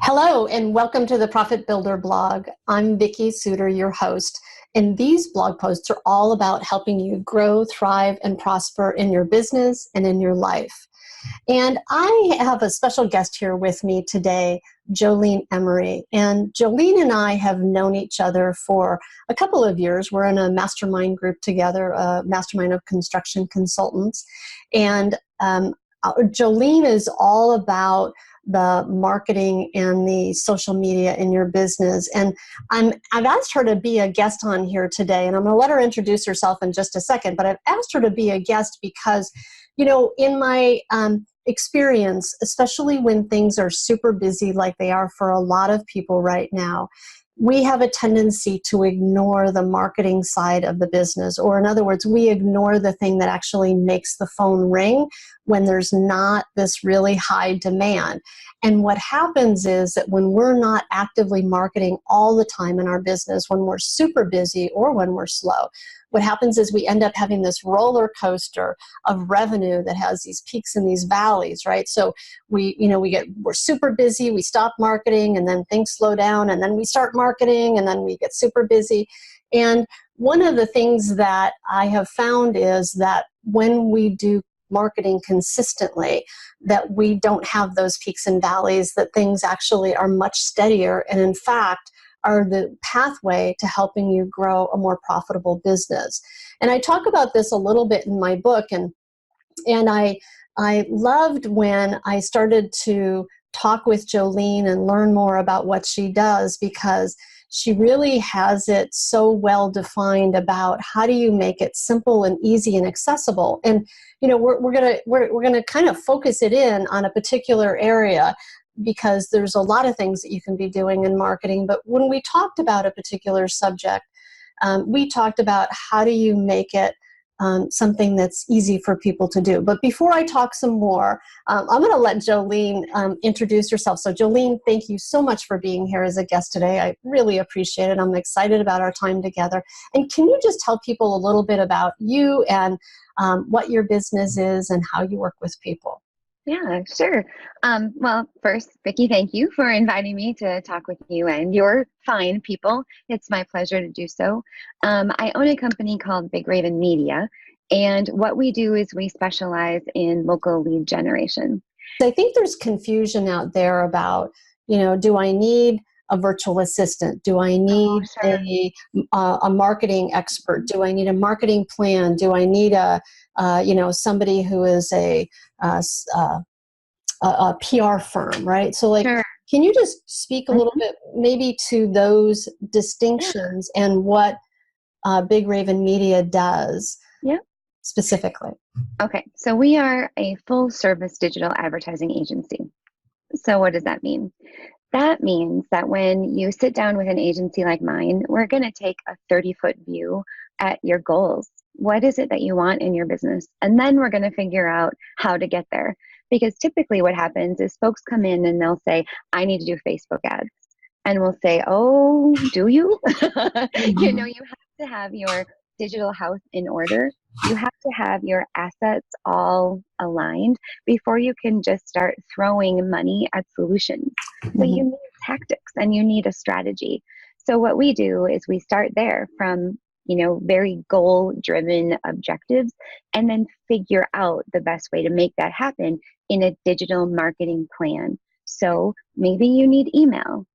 Hello, and welcome to the Profit Builder blog. I'm Vicki Suter, your host, and these blog posts are all about helping you grow, thrive, and prosper in your business and in your life. And I have a special guest here with me today, Joleen Emery. And Joleen and I have known each other for a couple of years. We're in a mastermind group together, a mastermind of construction consultants. And Joleen is all about the marketing and the social media in your business. And I've asked her to be a guest on here today, and I'm going to let her introduce herself in just a second, but I've asked her to be a guest because, in my experience, especially when things are super busy like they are for a lot of people right now, we have a tendency to ignore the marketing side of the business, or in other words, we ignore the thing that actually makes the phone ring when there's not this really high demand. And what happens is that when we're not actively marketing all the time in our business, when we're super busy or when we're slow, what happens is we end up having this roller coaster of revenue that has these peaks and these valleys, right? So we're super busy, we stop marketing, and then things slow down, and then we start marketing, and then we get super busy. And one of the things that I have found is that when we do marketing consistently, that we don't have those peaks and valleys, that things actually are much steadier, and in fact are the pathway to helping you grow a more profitable business. And I talk about this a little bit in my book, and I loved when I started to talk with Joleen and learn more about what she does, because she really has it so well defined about how do you make it simple and easy and accessible. And we're gonna kind of focus it in on a particular area, because there's a lot of things that you can be doing in marketing. But when we talked about a particular subject, we talked about how do you make it something that's easy for people to do. But before I talk some more, I'm going to let Joleen introduce herself. So Joleen, thank you so much for being here as a guest today. I really appreciate it. I'm excited about our time together. And can you just tell people a little bit about you and what your business is and how you work with people? Yeah, sure. Well, first, Vicki, thank you for inviting me to talk with you and your fine people. It's my pleasure to do so. I own a company called Big Raven Media, and what we do is we specialize in local lead generation. I think there's confusion out there about, do I need a virtual assistant? Do I need a marketing expert? Do I need a marketing plan? Do I need somebody who is a PR firm, right? So Can you just speak a little bit maybe to those distinctions and what Big Raven Media does specifically? Okay, so we are a full service digital advertising agency. So what does that mean? That means that when you sit down with an agency like mine, we're going to take a 30-foot view at your goals. What is it that you want in your business? And then we're going to figure out how to get there. Because typically what happens is folks come in and they'll say, I need to do Facebook ads. And we'll say, oh, do you? You have to have your digital house in order. You have to have your assets all aligned before you can just start throwing money at solutions. So you need tactics and you need a strategy. So what we do is we start there from very goal-driven objectives, and then figure out the best way to make that happen in a digital marketing plan. So maybe you need email.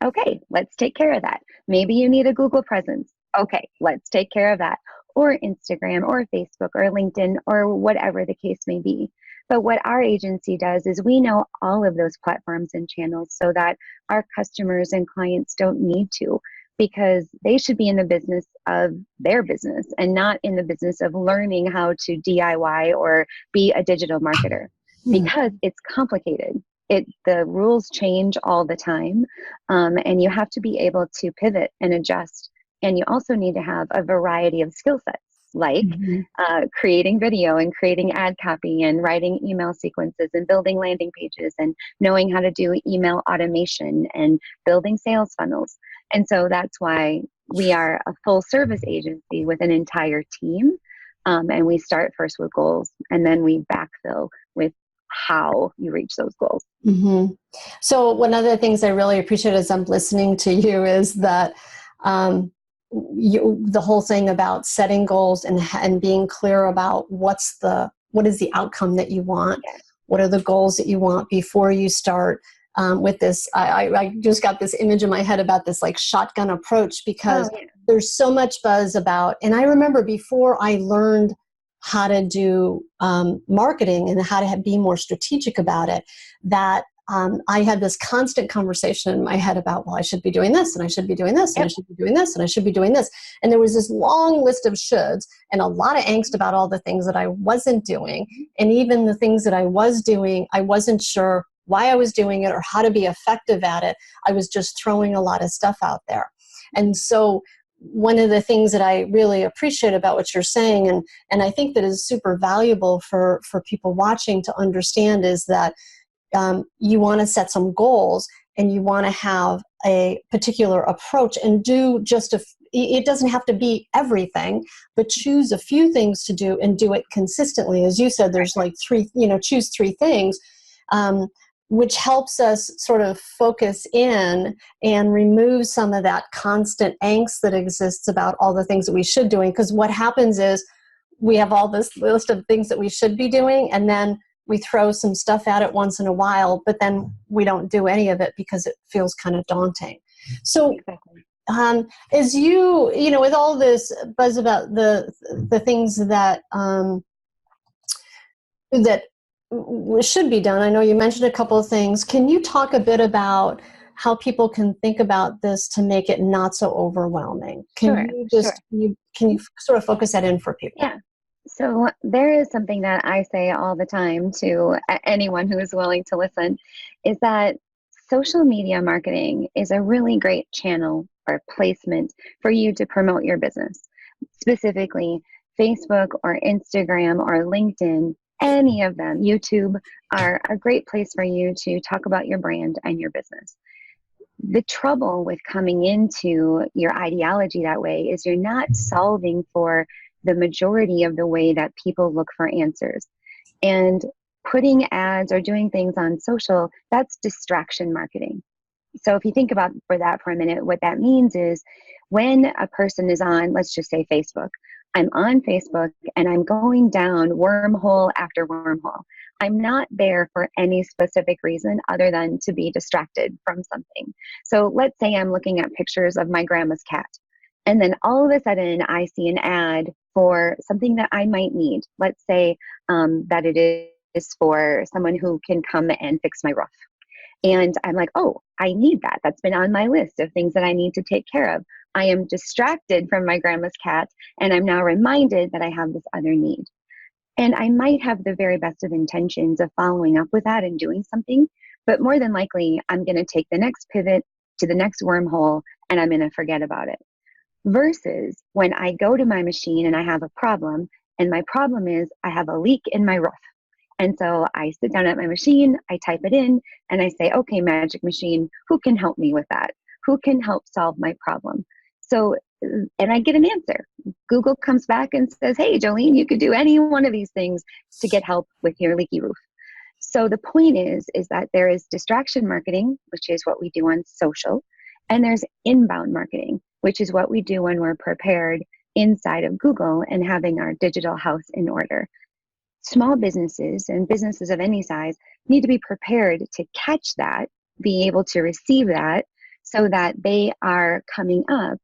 Okay, let's take care of that. Maybe you need a Google presence. Okay, let's take care of that. Or Instagram or Facebook or LinkedIn or whatever the case may be. But what our agency does is we know all of those platforms and channels so that our customers and clients don't need to, because they should be in the business of their business and not in the business of learning how to DIY or be a digital marketer, because it's complicated. The rules change all the time, and you have to be able to pivot and adjust. And you also need to have a variety of skill sets, like creating video and creating ad copy and writing email sequences and building landing pages and knowing how to do email automation and building sales funnels. And so that's why we are a full service agency with an entire team. And we start first with goals, and then we backfill with how you reach those goals. Mm-hmm. So one of the things I really appreciate as I'm listening to you is that the whole thing about setting goals and being clear about what is the outcome that you want, Yeah. what are the goals that you want before you start with this. I just got this image in my head about this like shotgun approach, because Oh, yeah. there's so much buzz about, and I remember before I learned how to do marketing and how to be more strategic about it, that I had this constant conversation in my head about, well, I should be doing this, and I should be doing this, and I Yep. should be doing this, and I should be doing this. And there was this long list of shoulds and a lot of angst about all the things that I wasn't doing. And even the things that I was doing, I wasn't sure why I was doing it or how to be effective at it. I was just throwing a lot of stuff out there. And so one of the things that I really appreciate about what you're saying, and I think that is super valuable for people watching to understand, is that you want to set some goals and you want to have a particular approach and do it doesn't have to be everything, but choose a few things to do and do it consistently. As you said, there's like choose three things, which helps us sort of focus in and remove some of that constant angst that exists about all the things that we should doing. Because what happens is we have all this list of things that we should be doing, and then we throw some stuff at it once in a while, but then we don't do any of it because it feels kind of daunting. So Exactly. as with all this buzz about the things that that should be done, I know you mentioned a couple of things. Can you talk a bit about how people can think about this to make it not so overwhelming? Sure. Sure. Can you sort of focus that in for people? Yeah. So there is something that I say all the time to anyone who is willing to listen, is that social media marketing is a really great channel or placement for you to promote your business. Specifically, Facebook or Instagram or LinkedIn, any of them, YouTube, are a great place for you to talk about your brand and your business. The trouble with coming into your ideology that way is you're not solving for the majority of the way that people look for answers. And putting ads or doing things on social, that's distraction marketing. So if you think about for that for a minute, what that means is when a person is on, let's just say Facebook, I'm on Facebook and I'm going down wormhole after wormhole. I'm not there for any specific reason other than to be distracted from something. So let's say I'm looking at pictures of my grandma's cat. And then all of a sudden I see an ad for something that I might need. Let's say that it is for someone who can come and fix my roof. And I'm like, oh, I need that. That's been on my list of things that I need to take care of. I am distracted from my grandma's cat, and I'm now reminded that I have this other need. And I might have the very best of intentions of following up with that and doing something, but more than likely, I'm going to take the next pivot to the next wormhole, and I'm going to forget about it. Versus when I go to my machine and I have a problem, and my problem is I have a leak in my roof. And so I sit down at my machine, I type it in, and I say, okay, magic machine, who can help me with that? Who can help solve my problem? So, and I get an answer. Google comes back and says, hey, Joleen, you could do any one of these things to get help with your leaky roof. So the point is that there is distraction marketing, which is what we do on social, and there's inbound marketing, which is what we do when we're prepared inside of Google and having our digital house in order. Small businesses and businesses of any size need to be prepared to catch that, be able to receive that, so that they are coming up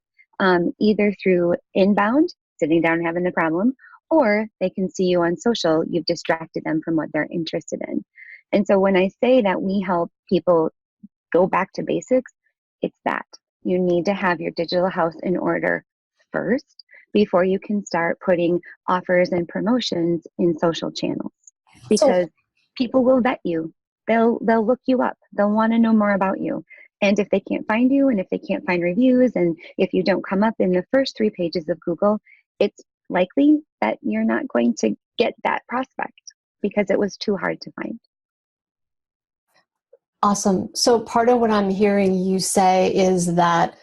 either through inbound, sitting down and having the problem, or they can see you on social, you've distracted them from what they're interested in. And so when I say that we help people go back to basics, it's that. You need to have your digital house in order first before you can start putting offers and promotions in social channels, So because people will vet you. They'll look you up. They'll want to know more about you. And if they can't find you, and if they can't find reviews, and if you don't come up in the first 3 pages of Google, it's likely that you're not going to get that prospect because it was too hard to find. awesome. So part of what I'm hearing you say is that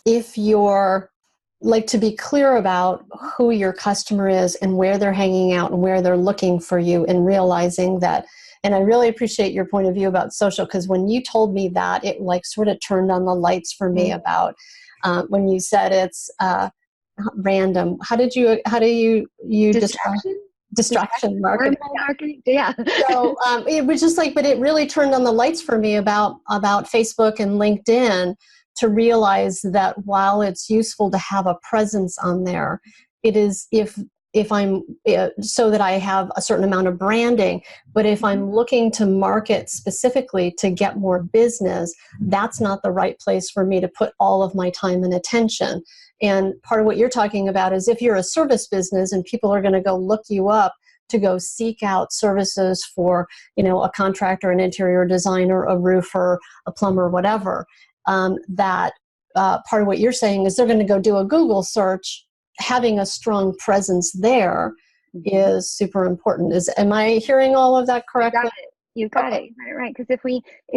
if you're like to be clear about who your customer is and where they're hanging out and where they're looking for you, and realizing that And I really appreciate your point of view about social, because when you told me that, it like sort of turned on the lights for me about when you said it's random. How do you describe distraction marketing? Marketing. Yeah. So it was just like, but it really turned on the lights for me about Facebook and LinkedIn, to realize that while it's useful to have a presence on there, it is if I'm so that I have a certain amount of branding, but if I'm looking to market specifically to get more business, that's not the right place for me to put all of my time and attention. And part of what you're talking about is if you're a service business and people are going to go look you up to go seek out services for, a contractor, an interior designer, a roofer, a plumber, whatever, that part of what you're saying is they're going to go do a Google search. Having a strong presence there is super important. Am I hearing all of that correctly? You got it. Right. Because if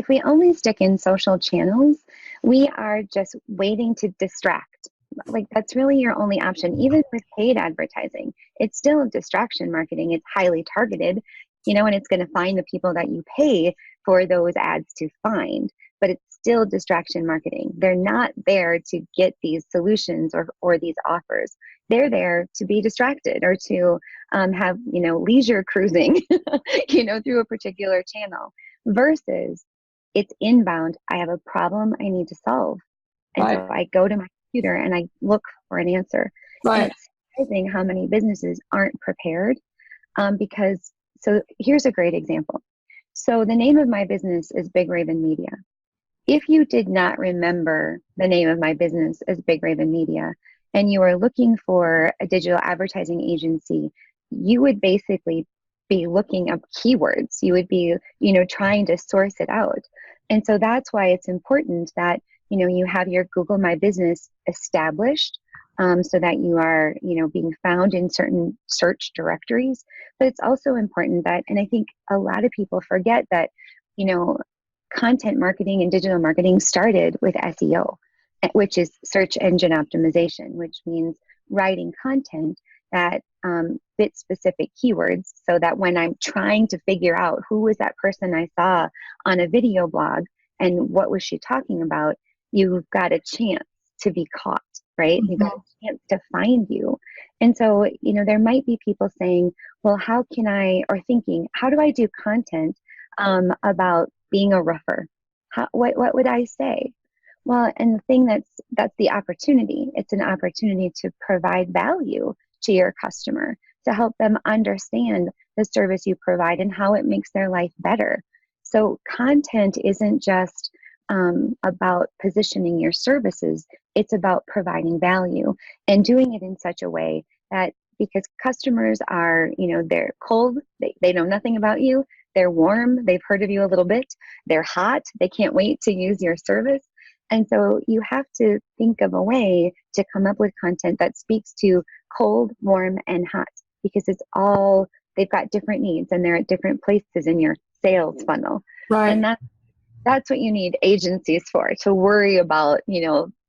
we only stick in social channels, we are just waiting to distract. Like, that's really your only option. Even with paid advertising, it's still distraction marketing. It's highly targeted, and it's going to find the people that you pay for those ads to find, but it's still distraction marketing. They're not there to get these solutions or these offers. They're there to be distracted or to have, leisure cruising, through a particular channel, versus it's inbound. I have a problem I need to solve. And so I go to my computer and I look for an answer. Right. And it's surprising how many businesses aren't prepared because, so here's a great example. So the name of my business is Big Raven Media. If you did not remember the name of my business as Big Raven Media, and you are looking for a digital advertising agency, you would basically be looking up keywords. You would be, trying to source it out. And so that's why it's important that, you have your Google My Business established, so that you are, being found in certain search directories. But it's also important that, and I think a lot of people forget that, content marketing and digital marketing started with SEO, which is search engine optimization, which means writing content that fits specific keywords, so that when I'm trying to figure out who was that person I saw on a video blog and what was she talking about, you've got a chance to be caught, right? You've got a chance to find you. And so, there might be people saying, well, how do I do content about being a roofer? What would I say? Well, and the thing that's the opportunity. It's an opportunity to provide value to your customer, to help them understand the service you provide and how it makes their life better. So content isn't just about positioning your services. It's about providing value and doing it in such a way that, because customers are, they're cold, they know nothing about you. They're warm, they've heard of you a little bit. They're hot, they can't wait to use your service. And so you have to think of a way to come up with content that speaks to cold, warm, and hot, because they've got different needs and they're at different places in your sales funnel. Right. And that's what you need agencies for, to worry about,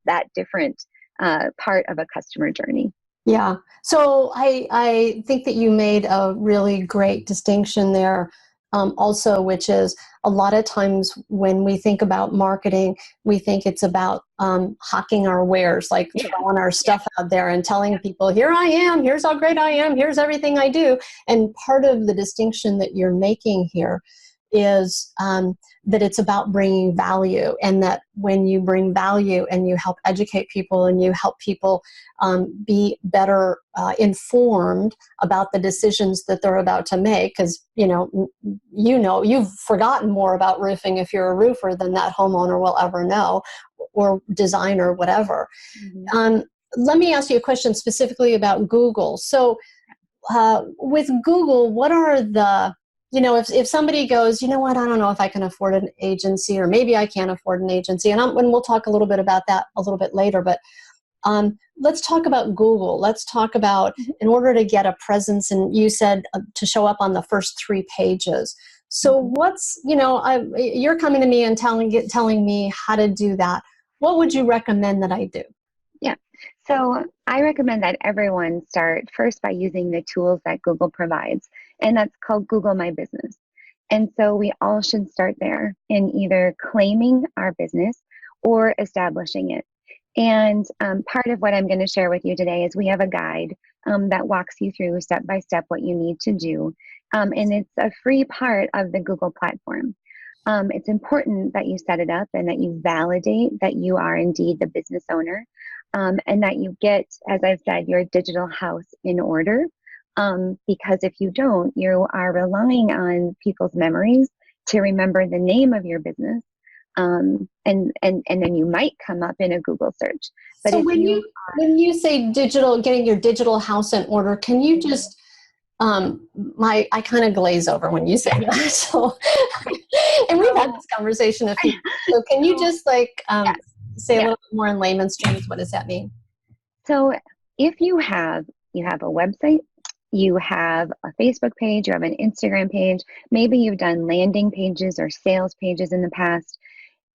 that different part of a customer journey. Yeah. So I think that you made a really great distinction there. Also, which is a lot of times when we think about marketing, we think it's about hawking our wares, like throwing our stuff out there and telling people, here I am, here's how great I am, here's everything I do. And part of the distinction that you're making here is that it's about bringing value, and that when you bring value and you help educate people and you help people be better informed about the decisions that they're about to make, because you've forgotten more about roofing if you're a roofer than that homeowner will ever know, or designer, whatever. Let me ask you a question specifically about Google. So with Google, what are the if somebody goes, I don't know if I can afford an agency, or maybe I can't afford an agency, and we'll talk a little bit about that a little bit later, but let's talk about Google. Let's talk about, in order to get a presence, and you said to show up on the first 3 pages. So what's, you're coming to me and telling me how to do that. What would you recommend that I do? Yeah. So I recommend that everyone start first by using the tools that Google provides, and that's called Google My Business. And so we all should start there in either claiming our business or establishing it. And part of what I'm going to share with you today is we have a guide that walks you through step by step what you need to do. And it's a free part of the Google platform. It's important that you set it up and that you validate that you are indeed the business owner, and that you get, as I've said, your digital house in order. Because if you don't, you are relying on people's memories to remember the name of your business. And then you might come up in a Google search. But So if when you say digital, getting your digital house in order, can you just I kind of glaze over when you say that. So, and we've had this conversation a few. So can you just say a little bit more in layman's terms? What does that mean? So if you have a website, you have a Facebook page, you have an Instagram page, maybe you've done landing pages or sales pages in the past,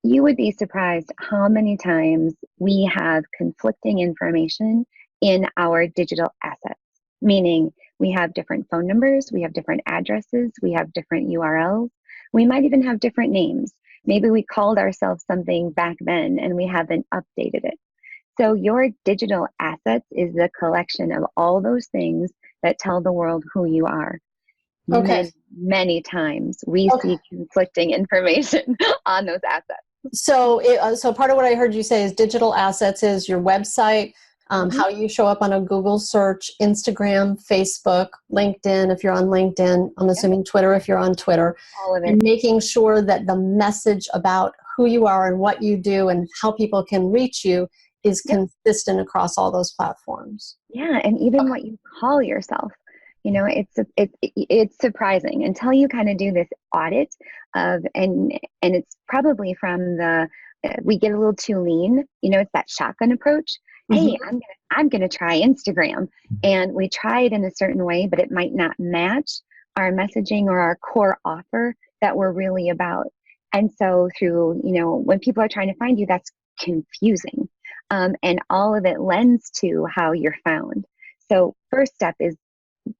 you would be surprised how many times we have conflicting information in our digital assets, meaning we have different phone numbers, we have different addresses, we have different URLs, we might even have different names. Maybe we called ourselves something back then and we haven't updated it. So your digital assets is the collection of all those things that tell the world who you are. Okay. Many times we see conflicting information on those assets. So, so part of what I heard you say is digital assets is your website, how you show up on a Google search, Instagram, Facebook, LinkedIn, if you're on LinkedIn, I'm assuming Twitter, if you're on Twitter, all of it. And making sure that the message about who you are and what you do and how people can reach you is consistent across all those platforms. Yeah, and even what you call yourself. You know, it's surprising until you kind of do this audit of, and it's probably from we get a little too lean. You know, it's that shotgun approach. Hey, I'm gonna try Instagram, and we try it in a certain way, but it might not match our messaging or our core offer that we're really about. And so through, when people are trying to find you, that's confusing, and all of it lends to how you're found. So first step is,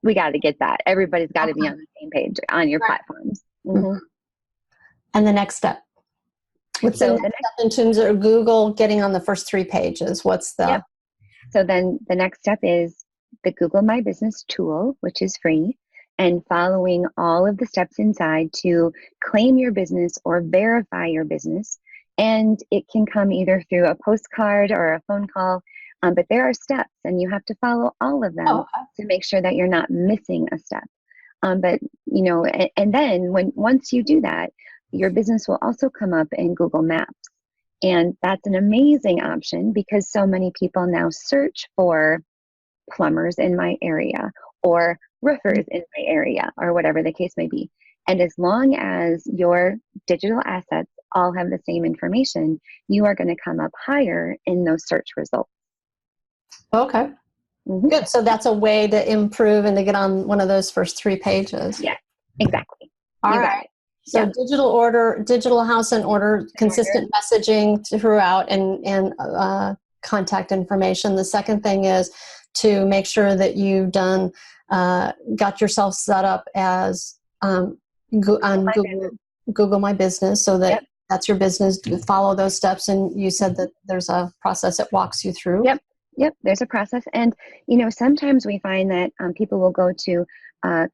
we got to get that. Everybody's got to be on the same page on your platforms. And the next step? What's the next step in terms of Google getting on the first 3 pages? What's the... So then the next step is the Google My Business tool, which is free, and following all of the steps inside to claim your business or verify your business. And it can come either through a postcard or a phone call. But there are steps, and you have to follow all of them to make sure that you're not missing a step. But and then once you do that, your business will also come up in Google Maps, and that's an amazing option because so many people now search for plumbers in my area or roofers in my area or whatever the case may be. And as long as your digital assets all have the same information, you are going to come up higher in those search results. Okay. Good. So that's a way to improve and to get on one of those first 3 pages. Yeah, exactly. All right. So digital house in order, consistent messaging throughout, and contact information. The second thing is to make sure that you've got yourself set up as on Google My Business, so that that's your business. Follow those steps, and you said that there's a process that walks you through. Yep, there's a process. And, sometimes we find that people will go to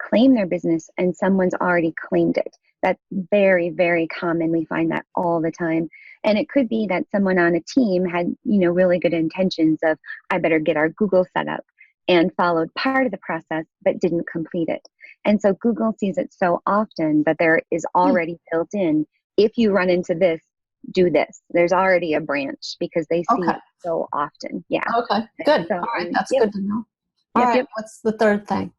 claim their business and someone's already claimed it. That's very, very common. We find that all the time. And it could be that someone on a team had, really good intentions of, I better get our Google set up, and followed part of the process, but didn't complete it. And so Google sees it so often that there is already built in, if you run into this, do this. There's already a branch because they see it so often. Yeah. Okay, good. So, all right, that's good to know. All right, what's the third thing?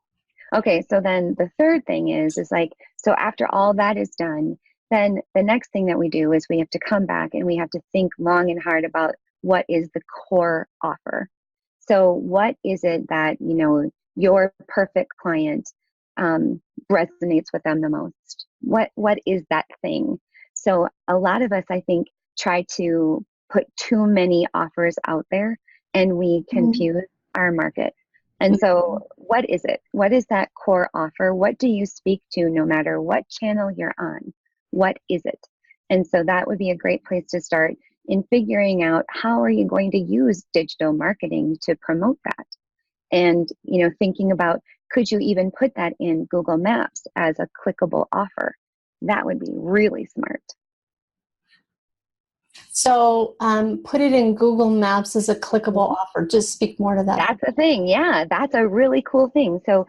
Okay, so then the third thing is so after all that is done, then the next thing that we do is we have to come back and we have to think long and hard about what is the core offer. So what is it that, your perfect client resonates with them the most? What is that thing? So a lot of us, I think, try to put too many offers out there, and we confuse our market. And so what is it? What is that core offer? What do you speak to no matter what channel you're on? What is it? And so that would be a great place to start in figuring out how are you going to use digital marketing to promote that? And, thinking about, could you even put that in Google Maps as a clickable offer? That would be really smart. So put it in Google Maps as a clickable offer. Just speak more to that. That's the thing. Yeah, that's a really cool thing. So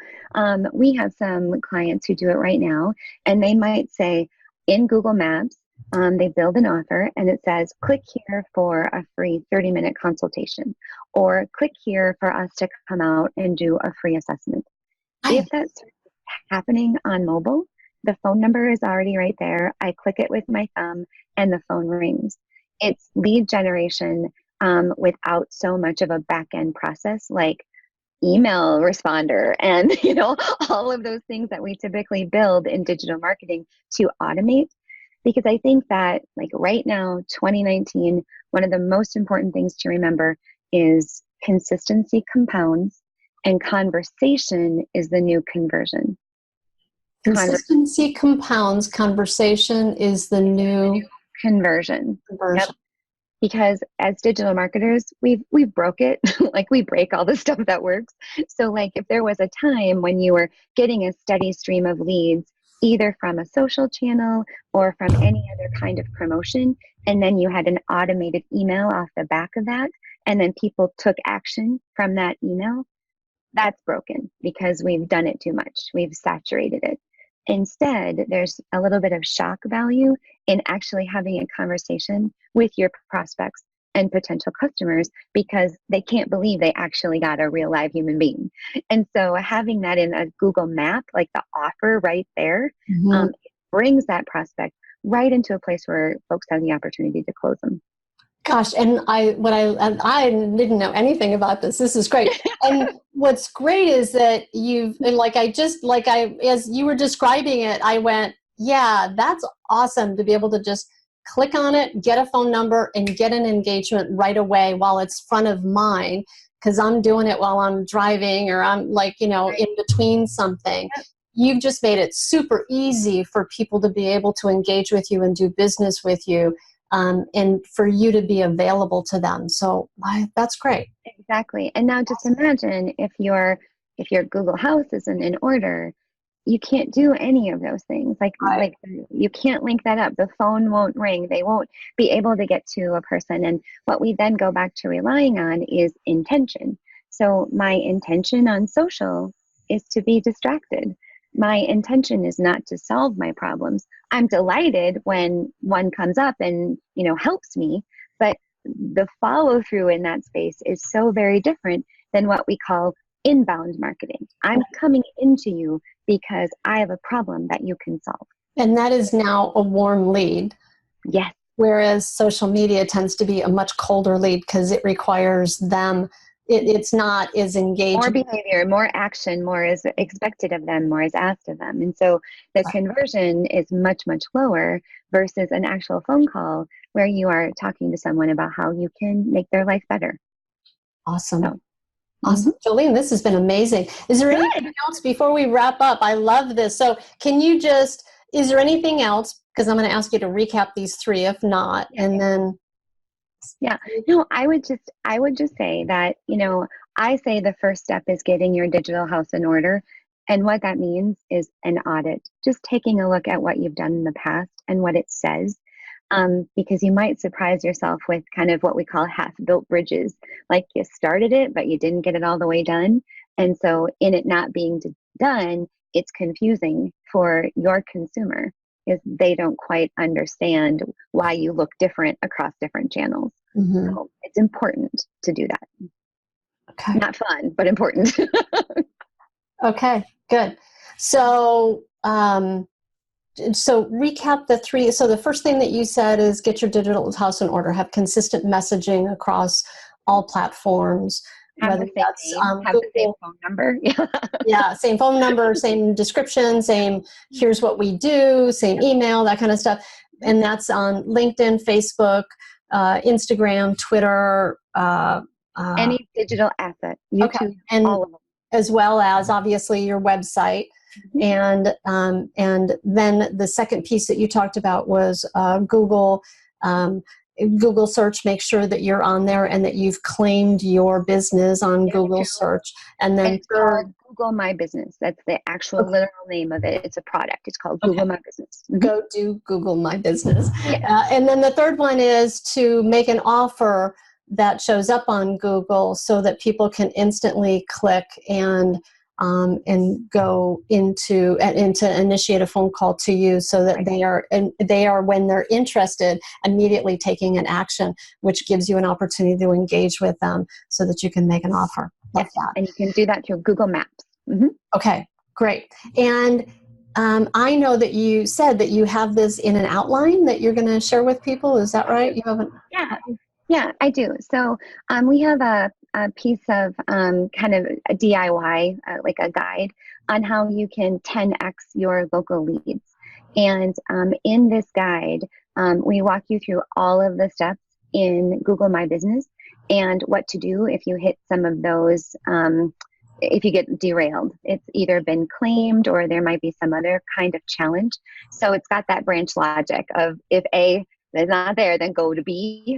we have some clients who do it right now, and they might say in Google Maps, they build an offer and it says, click here for a free 30-minute consultation, or click here for us to come out and do a free assessment. If that's happening on mobile, the phone number is already right there. I click it with my thumb and the phone rings. It's lead generation without so much of a back end process like email responder and all of those things that we typically build in digital marketing to automate. Because I think that like right now, 2019, one of the most important things to remember is consistency compounds and conversation is the new conversion. Consistency compounds, conversation is the new conversion. Yep. Because as digital marketers, we broke it. Like we break all the stuff that works. So like if there was a time when you were getting a steady stream of leads, either from a social channel or from any other kind of promotion, and then you had an automated email off the back of that, and then people took action from that email, that's broken because we've done it too much. We've saturated it. Instead, there's a little bit of shock value in actually having a conversation with your prospects and potential customers because they can't believe they actually got a real live human being. And so having that in a Google map, like the offer right there, brings that prospect right into a place where folks have the opportunity to close them. Gosh, and I didn't know anything about this. This is great. And what's great is that as you were describing it, I went, yeah, that's awesome to be able to just click on it, get a phone number, and get an engagement right away while it's front of mind, because I'm doing it while I'm driving or I'm in between something. You've just made it super easy for people to be able to engage with you and do business with you. And for you to be available to them. So that's great. Exactly. And now just imagine if your Google House isn't in order, you can't do any of those things. Like you can't link that up. The phone won't ring. They won't be able to get to a person. And what we then go back to relying on is intention. So my intention on social is to be distracted. My intention is not to solve my problems. I'm delighted when one comes up and, helps me, but the follow through in that space is so very different than what we call inbound marketing. I'm coming into you because I have a problem that you can solve. And that is now a warm lead. Yes. Whereas social media tends to be a much colder lead because it requires them. It's not as engaging. More behavior, more action, more is expected of them, more is asked of them. And so the conversion is much, much lower versus an actual phone call where you are talking to someone about how you can make their life better. Awesome. Awesome. Joleen, this has been amazing. Is there anything else before we wrap up? I love this. So can you is there anything else? Because I'm going to ask you to recap these three, if not, and then... Yeah, no, I would just say that, I say the first step is getting your digital house in order. And what that means is an audit, just taking a look at what you've done in the past and what it says, because you might surprise yourself with kind of what we call half-built bridges. Like you started it, but you didn't get it all the way done. And so in it not being done, it's confusing for your consumer. Is they don't quite understand why you look different across different channels. So it's important to do that. Okay. Not fun, but important. Okay, good. So, recap the three. So the first thing that you said is get your digital house in order, have consistent messaging across all platforms. Have the same phone number. Yeah, same phone number, same description, same here's what we do, same email, that kind of stuff. And that's on LinkedIn, Facebook, Instagram, Twitter. Any digital asset, YouTube, and, all of them. as well as obviously your website. And then the second piece that you talked about was Google search. Make sure that you're on there and that you've claimed your business on Google search. And then it's called Google My Business. That's the actual literal name of it. It's a product. It's called Google My Business. Go do Google My Business. And then the third one is to make an offer that shows up on Google so that people can instantly click and go into initiate a phone call to you, so that they are when they're interested immediately taking an action, which gives you an opportunity to engage with them so that you can make an offer. Love that. And you can do that through Google Maps. Okay, great. And I know that you said that you have this in an outline that you're going to share with people. Is that right? You haven't? Yeah, I do. So we have a piece of kind of a DIY, like a guide on how you can 10x your local leads. And in this guide, we walk you through all of the steps in Google My Business and what to do if you hit some of those, if you get derailed. It's either been claimed or there might be some other kind of challenge. So it's got that branch logic of if A is not there, then go to B.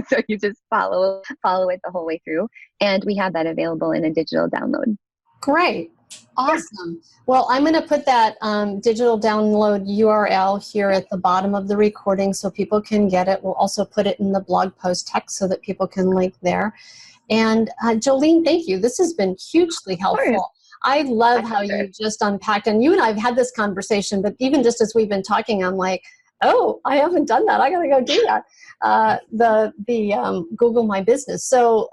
So you just follow it the whole way through. And we have that available in a digital download. Great. Awesome. Well, I'm going to put that digital download URL here at the bottom of the recording so people can get it. We'll also put it in the blog post text so that people can link there. And Joleen, thank you. This has been hugely helpful. I love how you just unpacked, and you and I have had this conversation, but even just as we've been talking, I'm like, oh, I haven't done that. I got to go do that. The Google My Business. So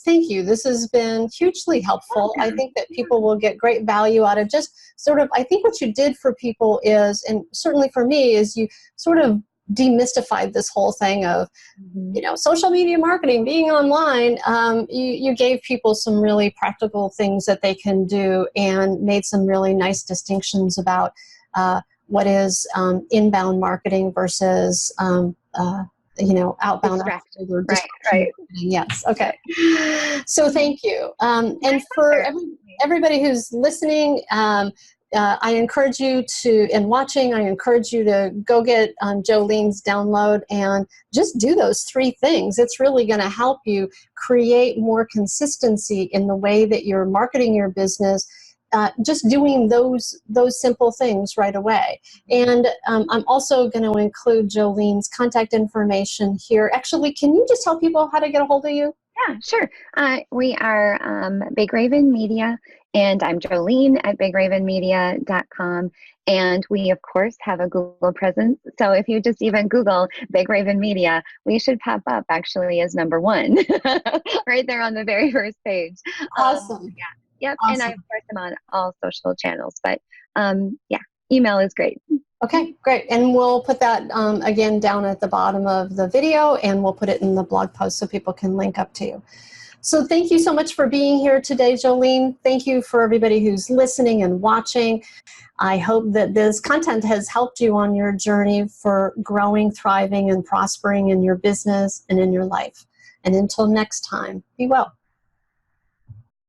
thank you. This has been hugely helpful. I think that people will get great value out of just sort of, I think what you did for people is, and certainly for me, is you sort of demystified this whole thing of, social media marketing, being online. You gave people some really practical things that they can do and made some really nice distinctions about what is inbound marketing versus outbound. Right. Yes. Okay. So thank you. And for everybody who's listening, I encourage you to, and watching, I encourage you to go get Joleen's download and just do those 3 things. It's really going to help you create more consistency in the way that you're marketing your business. Just doing those simple things right away. And I'm also going to include Joleen's contact information here. Actually, can you just tell people how to get a hold of you? Yeah, sure. We are Big Raven Media, and I'm Joleen at bigravenmedia.com. And we, of course, have a Google presence. So if you just even Google Big Raven Media, we should pop up actually as number 1 right there on the very first page. Awesome. Yep. Awesome. And I, of course, am on all social channels, but email is great. Okay, great. And we'll put that again down at the bottom of the video, and we'll put it in the blog post so people can link up to you. So thank you so much for being here today, Joleen. Thank you for everybody who's listening and watching. I hope that this content has helped you on your journey for growing, thriving, and prospering in your business and in your life. And until next time, be well.